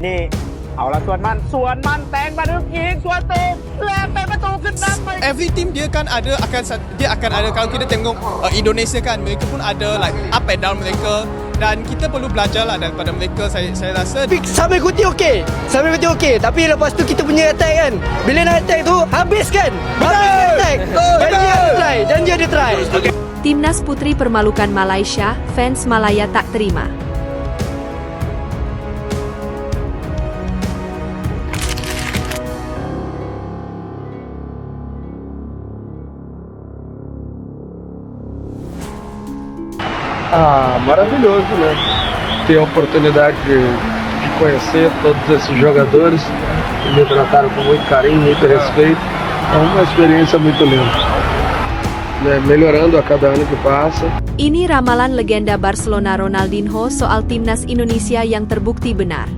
นี่เอาละส่วนมันแตงบันทึกยิงส่วนตูและเป็นประตูขึ้นนำไป Every team dia akan ada kalau kita tengok Indonesia kan mereka pun ada like up and down mereka dan kita perlu belajar lah daripada mereka saya rasa. Sambil kuti okey. Tapi lepas tu kita punya attack kan. Bila nak attack tu habis kan. Habis attack. Dan dia try. Timnas Putri permalukan Malaysia, fans Malaya tak terima. Maravilhoso, né? Ter a oportunidade de conhecer todos esses jogadores que me trataram com muito carinho, muito respeito. É uma experiência muito linda. Né? Melhorando a cada ano que passa. Ini ramalan legenda Barcelona Ronaldinho soal timnas Indonesia yang terbukti benar.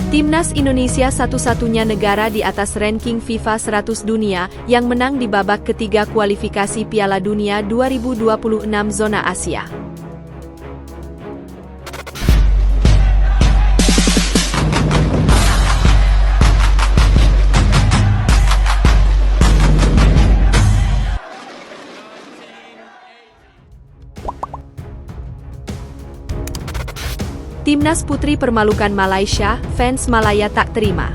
Timnas Indonesia satu-satunya negara di atas ranking FIFA 100 dunia yang menang di babak ketiga kualifikasi Piala Dunia 2026 zona Asia. Timnas Putri permalukan Malaysia, fans Malaya tak terima.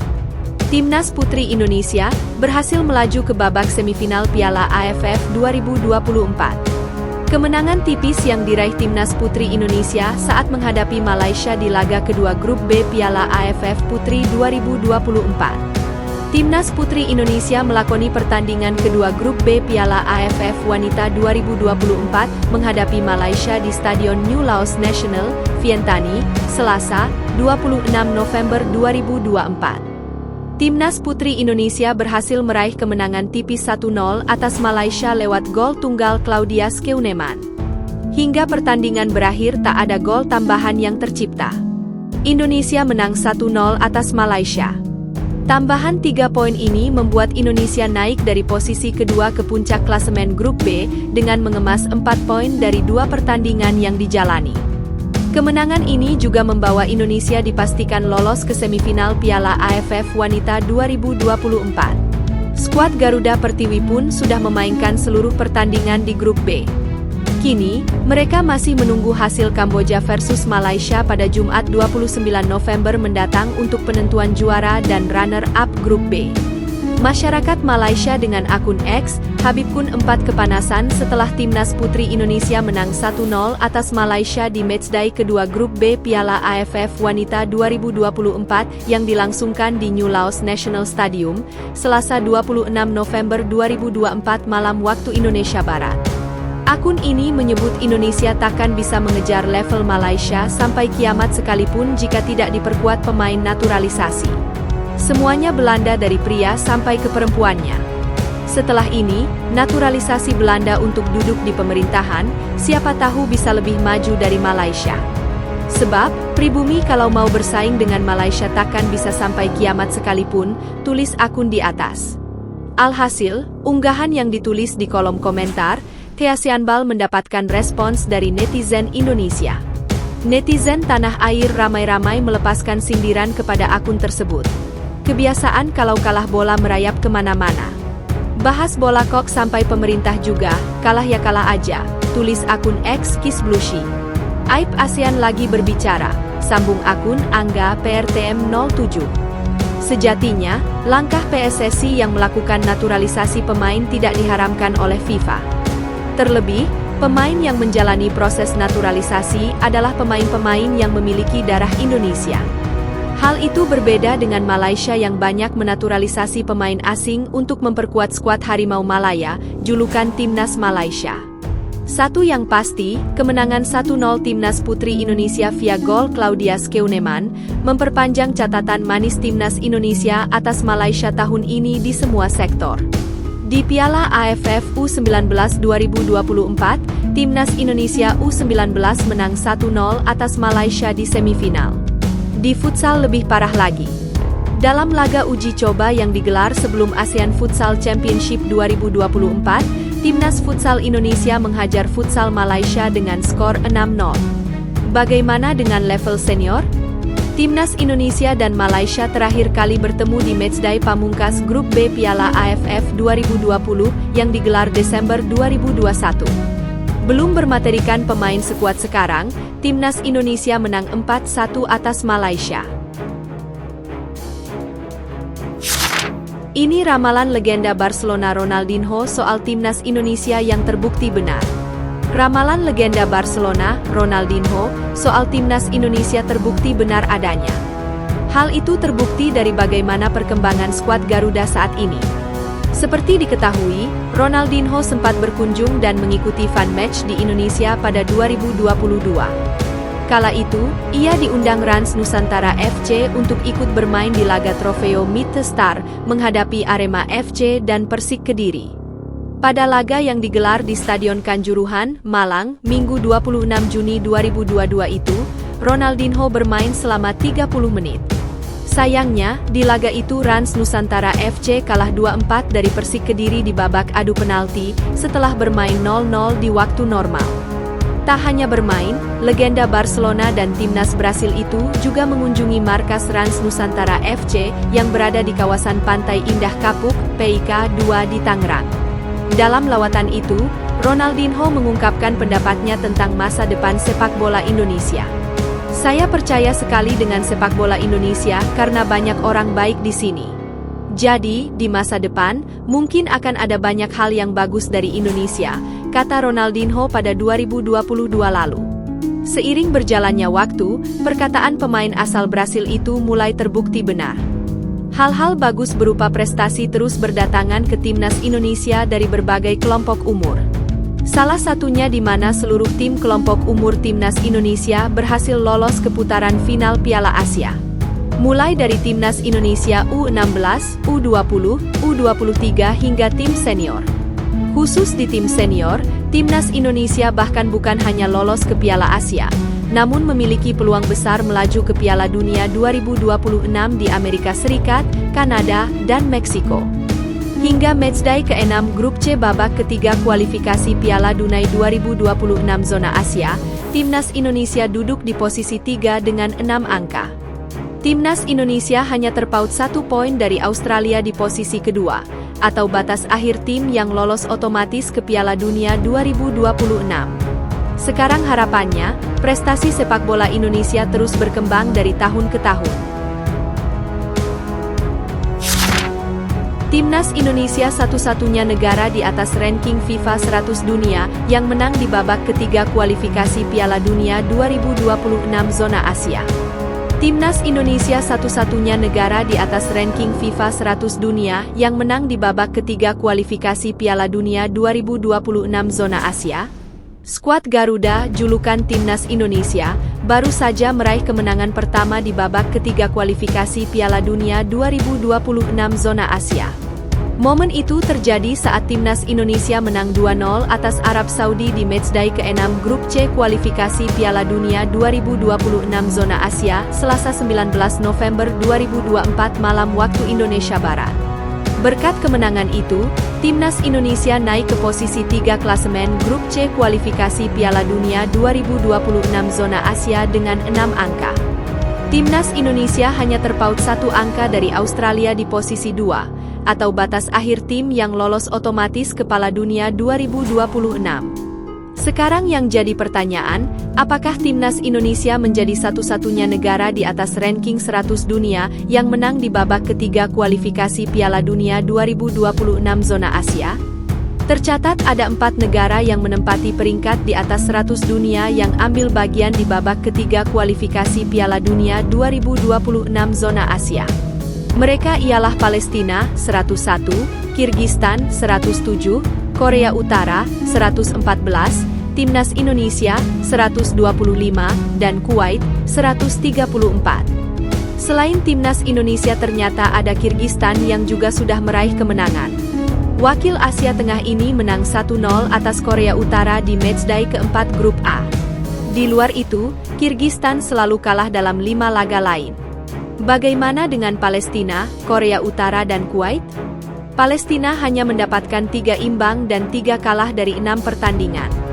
Timnas Putri Indonesia berhasil melaju ke babak semifinal Piala AFF 2024. Kemenangan tipis yang diraih Timnas Putri Indonesia saat menghadapi Malaysia di laga kedua Grup B Piala AFF Putri 2024. Timnas Putri Indonesia melakoni pertandingan kedua Grup B Piala AFF Wanita 2024 menghadapi Malaysia di Stadion New Laos National, Vientiane, Selasa, 26 November 2024. Timnas Putri Indonesia berhasil meraih kemenangan tipis 1-0 atas Malaysia lewat gol tunggal Claudia Skeuneman. Hingga pertandingan berakhir tak ada gol tambahan yang tercipta. Indonesia menang 1-0 atas Malaysia. Tambahan 3 poin ini membuat Indonesia naik dari posisi kedua ke puncak klasemen Grup B dengan mengemas 4 poin dari 2 pertandingan yang dijalani. Kemenangan ini juga membawa Indonesia dipastikan lolos ke semifinal Piala AFF Wanita 2024. Skuad Garuda Pertiwi pun sudah memainkan seluruh pertandingan di Grup B. Kini, mereka masih menunggu hasil Kamboja versus Malaysia pada Jumat 29 November mendatang untuk penentuan juara dan runner-up Grup B. Masyarakat Malaysia dengan akun X, Habibkun 4 kepanasan setelah Timnas Putri Indonesia menang 1-0 atas Malaysia di matchday kedua Grup B Piala AFF Wanita 2024 yang dilangsungkan di New Laos National Stadium, Selasa 26 November 2024 malam waktu Indonesia Barat. Akun ini menyebut Indonesia takkan bisa mengejar level Malaysia sampai kiamat sekalipun jika tidak diperkuat pemain naturalisasi. Semuanya Belanda dari pria sampai ke perempuannya. Setelah ini, naturalisasi Belanda untuk duduk di pemerintahan, siapa tahu bisa lebih maju dari Malaysia. Sebab, pribumi kalau mau bersaing dengan Malaysia takkan bisa sampai kiamat sekalipun, tulis akun di atas. Alhasil, unggahan yang ditulis di kolom komentar, Theasianbal mendapatkan respons dari netizen Indonesia. Netizen tanah air ramai-ramai melepaskan sindiran kepada akun tersebut. Kebiasaan kalau kalah bola merayap kemana-mana. Bahas bola kok sampai pemerintah juga, kalah ya kalah aja, tulis akun X Kisblushi. Aib ASEAN lagi berbicara, sambung akun Angga PRTM07. Sejatinya, langkah PSSI yang melakukan naturalisasi pemain tidak diharamkan oleh FIFA. Terlebih, pemain yang menjalani proses naturalisasi adalah pemain-pemain yang memiliki darah Indonesia. Hal itu berbeda dengan Malaysia yang banyak menaturalisasi pemain asing untuk memperkuat skuad Harimau Malaya, julukan Timnas Malaysia. Satu yang pasti, kemenangan 1-0 Timnas Putri Indonesia via gol Claudia Skeuneman memperpanjang catatan manis Timnas Indonesia atas Malaysia tahun ini di semua sektor. Di Piala AFF U19 2024, Timnas Indonesia U19 menang 1-0 atas Malaysia di semifinal. Di futsal lebih parah lagi. Dalam laga uji coba yang digelar sebelum ASEAN Futsal Championship 2024, Timnas Futsal Indonesia menghajar futsal Malaysia dengan skor 6-0. Bagaimana dengan level senior? Timnas Indonesia dan Malaysia terakhir kali bertemu di matchday pamungkas Grup B Piala AFF 2020 yang digelar Desember 2021. Belum bermaterikan pemain sekuat sekarang, Timnas Indonesia menang 4-1 atas Malaysia. Ini ramalan legenda Barcelona Ronaldinho soal Timnas Indonesia yang terbukti benar. Ramalan legenda Barcelona, Ronaldinho, soal Timnas Indonesia terbukti benar adanya. Hal itu terbukti dari bagaimana perkembangan skuad Garuda saat ini. Seperti diketahui, Ronaldinho sempat berkunjung dan mengikuti fan match di Indonesia pada 2022. Kala itu, ia diundang Rans Nusantara FC untuk ikut bermain di laga Trofeo Meet the Star menghadapi Arema FC dan Persik Kediri. Pada laga yang digelar di Stadion Kanjuruhan, Malang, Minggu 26 Juni 2022 itu, Ronaldinho bermain selama 30 menit. Sayangnya, di laga itu Rans Nusantara FC kalah 2-4 dari Persik Kediri di babak adu penalti setelah bermain 0-0 di waktu normal. Tak hanya bermain, legenda Barcelona dan Timnas Brasil itu juga mengunjungi markas Rans Nusantara FC yang berada di kawasan Pantai Indah Kapuk, PIK 2 di Tangerang. Dalam lawatan itu, Ronaldinho mengungkapkan pendapatnya tentang masa depan sepak bola Indonesia. Saya percaya sekali dengan sepak bola Indonesia karena banyak orang baik di sini. Jadi, di masa depan, mungkin akan ada banyak hal yang bagus dari Indonesia, kata Ronaldinho pada 2022 lalu. Seiring berjalannya waktu, perkataan pemain asal Brasil itu mulai terbukti benar. Hal-hal bagus berupa prestasi terus berdatangan ke Timnas Indonesia dari berbagai kelompok umur. Salah satunya di mana seluruh tim kelompok umur Timnas Indonesia berhasil lolos ke putaran final Piala Asia. Mulai dari Timnas Indonesia U16, U20, U23 hingga tim senior. Khusus di tim senior, Timnas Indonesia bahkan bukan hanya lolos ke Piala Asia, namun memiliki peluang besar melaju ke Piala Dunia 2026 di Amerika Serikat, Kanada, dan Meksiko. Hingga matchday ke-6 Grup C babak ketiga kualifikasi Piala Dunia 2026 zona Asia, Timnas Indonesia duduk di posisi 3 dengan 6 angka. Timnas Indonesia hanya terpaut 1 poin dari Australia di posisi kedua, atau batas akhir tim yang lolos otomatis ke Piala Dunia 2026. Sekarang harapannya, prestasi sepak bola Indonesia terus berkembang dari tahun ke tahun. Timnas Indonesia satu-satunya negara di atas ranking FIFA 100 dunia yang menang di babak ketiga kualifikasi Piala Dunia 2026 zona Asia. Timnas Indonesia satu-satunya negara di atas ranking FIFA 100 dunia yang menang di babak ketiga kualifikasi Piala Dunia 2026 zona Asia. Skuad Garuda, julukan Timnas Indonesia, baru saja meraih kemenangan pertama di babak ketiga kualifikasi Piala Dunia 2026 zona Asia. Momen itu terjadi saat Timnas Indonesia menang 2-0 atas Arab Saudi di matchday ke-6 Grup C kualifikasi Piala Dunia 2026 zona Asia, Selasa 19 November 2024 malam waktu Indonesia Barat. Berkat kemenangan itu, Timnas Indonesia naik ke posisi 3 klasemen Grup C kualifikasi Piala Dunia 2026 zona Asia dengan 6 angka. Timnas Indonesia hanya terpaut 1 angka dari Australia di posisi 2, atau batas akhir tim yang lolos otomatis ke Piala Dunia 2026. Sekarang yang jadi pertanyaan, apakah Timnas Indonesia menjadi satu-satunya negara di atas ranking 100 dunia yang menang di babak ketiga kualifikasi Piala Dunia 2026 zona Asia? Tercatat ada 4 negara yang menempati peringkat di atas 100 dunia yang ambil bagian di babak ketiga kualifikasi Piala Dunia 2026 zona Asia. Mereka ialah Palestina, 101, Kirgistan, 107, Korea Utara, 114, Timnas Indonesia, 125, dan Kuwait, 134. Selain Timnas Indonesia ternyata ada Kirgistan yang juga sudah meraih kemenangan. Wakil Asia Tengah ini menang 1-0 atas Korea Utara di matchday keempat Grup A. Di luar itu, Kirgistan selalu kalah dalam 5 laga lain. Bagaimana dengan Palestina, Korea Utara dan Kuwait? Palestina hanya mendapatkan 3 imbang dan 3 kalah dari 6 pertandingan.